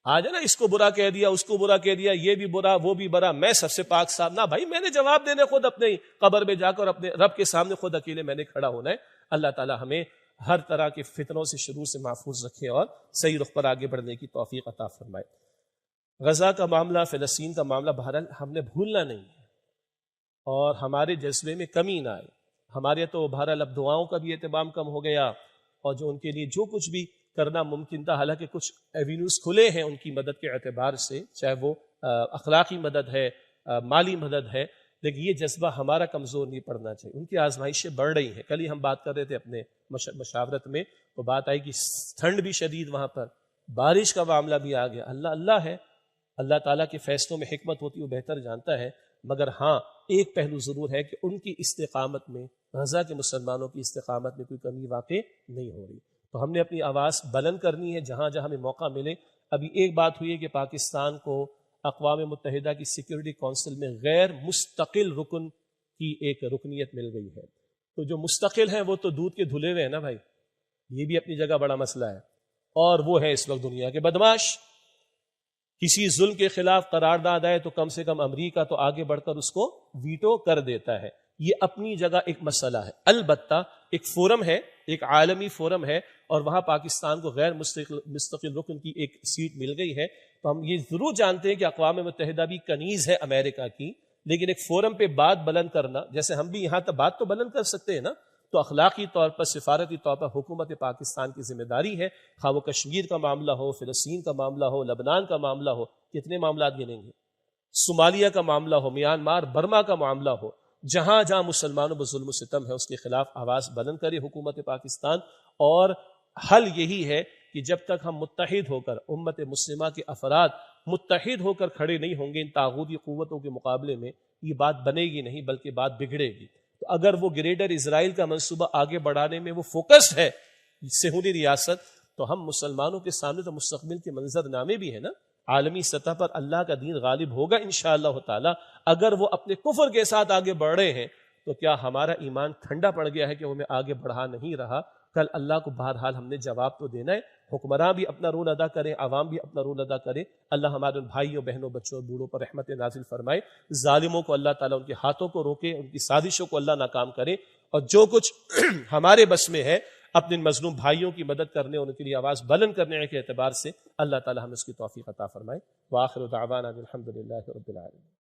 آج ہے نا، اس کو برا کہہ دیا، اس کو برا کہہ دیا، یہ بھی برا، وہ بھی برا، میں سب سے پاک صاحب نہ بھائی، میں نے جواب دینے خود اپنے قبر میں جا کر اپنے رب کے سامنے خود اکیلے میں نے کھڑا ہونا ہے۔ اللہ تعالی ہمیں ہر طرح کے فتنوں سے شرور سے محفوظ رکھے اور صحیح رخ پر آگے بڑھنے کی توفیق عطا فرمائے۔ غزہ کا معاملہ، فلسطین کا معاملہ بہرحال ہم نے بھولنا نہیں ہے، اور ہمارے جذبے میں کمی نہ آئے۔ ہمارے تو بہرحال اب دعاؤں کا بھی اہتمام کم ہو گیا، اور جو ان کے لیے جو کچھ بھی کرنا ممکن تھا، حالانکہ کچھ ایوینیوز کھلے ہیں ان کی مدد کے اعتبار سے، چاہے وہ اخلاقی مدد ہے، مالی مدد ہے، لیکن یہ جذبہ ہمارا کمزور نہیں پڑنا چاہیے۔ ان کی آزمائشیں بڑھ رہی ہیں۔ کل ہی ہم بات کر رہے تھے اپنے مشاورت میں، تو بات آئی کہ ٹھنڈ بھی شدید، وہاں پر بارش کا معاملہ بھی آ گیا۔ اللہ ہے، اللہ تعالیٰ کے فیصلوں میں حکمت ہوتی ہے، وہ بہتر جانتا ہے، مگر ہاں ایک پہلو ضرور ہے کہ ان کی استقامت میں، غزہ کے مسلمانوں کی استقامت میں کوئی کمی واقع نہیں ہو رہی۔ تو ہم نے اپنی آواز بلند کرنی ہے جہاں جہاں ہمیں موقع ملے۔ ابھی ایک بات ہوئی ہے کہ پاکستان کو اقوام متحدہ کی سیکیورٹی کونسل میں غیر مستقل رکن کی ایک رکنیت مل گئی ہے۔ تو جو مستقل ہیں وہ تو دودھ کے دھلے ہوئے ہیں نا بھائی، یہ بھی اپنی جگہ بڑا مسئلہ ہے، اور وہ ہے اس وقت دنیا کے بدماش۔ کسی ظلم کے خلاف قرارداد آئے تو کم سے کم امریکہ تو آگے بڑھ کر اس کو ویٹو کر دیتا ہے۔ یہ اپنی جگہ ایک مسئلہ ہے، البتہ ایک فورم ہے، ایک عالمی فورم ہے، اور وہاں پاکستان کو غیر مستقل رکن کی ایک سیٹ مل گئی ہے۔ تو ہم یہ ضرور جانتے ہیں کہ اقوام متحدہ بھی کنیز ہے امریکہ کی، لیکن ایک فورم پہ بات بلند کرنا، جیسے ہم بھی یہاں تک بات تو بلند کر سکتے ہیں نا، تو اخلاقی طور پر، سفارتی طور پر حکومت پاکستان کی ذمہ داری ہے، خواہ وہ کشمیر کا معاملہ ہو، فلسطین کا معاملہ ہو، لبنان کا معاملہ ہو، کتنے معاملات گنیں گے، صومالیہ کا معاملہ ہو، میانمار برما کا معاملہ ہو، جہاں جہاں مسلمانوں پر ظلم و ستم ہے اس کے خلاف آواز بلند کرے حکومت پاکستان۔ اور حل یہی ہے کہ جب تک ہم متحد ہو کر، امت مسلمہ کے افراد متحد ہو کر کھڑے نہیں ہوں گے ان طاغوتی قوتوں کے مقابلے میں، یہ بات بنے گی نہیں بلکہ بات بگڑے گی۔ تو اگر وہ گریٹر اسرائیل کا منصوبہ آگے بڑھانے میں وہ فوکسڈ ہے صہیونی ریاست، تو ہم مسلمانوں کے سامنے تو مستقبل کے منظر نامے بھی ہے نا، عالمی سطح پر اللہ کا دین غالب ہوگا انشاءاللہ تعالی۔ اگر وہ اپنے کفر کے ساتھ آگے بڑھ رہے ہیں تو کیا ہمارا ایمان ٹھنڈا پڑ گیا ہے کہ وہ ہمیں آگے بڑھا نہیں رہا؟ کل اللہ کو بہرحال ہم نے جواب تو دینا ہے، حکمراں بھی اپنا رول ادا کریں، عوام بھی اپنا رول ادا کرے۔ اللہ ہمارے ان بھائیوں، بہنوں، بچوں، بوڑھوں پر رحمت نازل فرمائے، ظالموں کو اللہ تعالیٰ ان کے ہاتھوں کو روکے، ان کی سازشوں کو اللہ ناکام کرے، اور جو کچھ ہمارے بس میں ہے اپنے مظلوم بھائیوں کی مدد کرنے اور ان کے لیے آواز بلند کرنے کے اعتبار سے اللہ تعالیٰ ہمیں اس کی توفیق عطا فرمائے۔ وآخر دعوانا الحمدللہ رب العالمین۔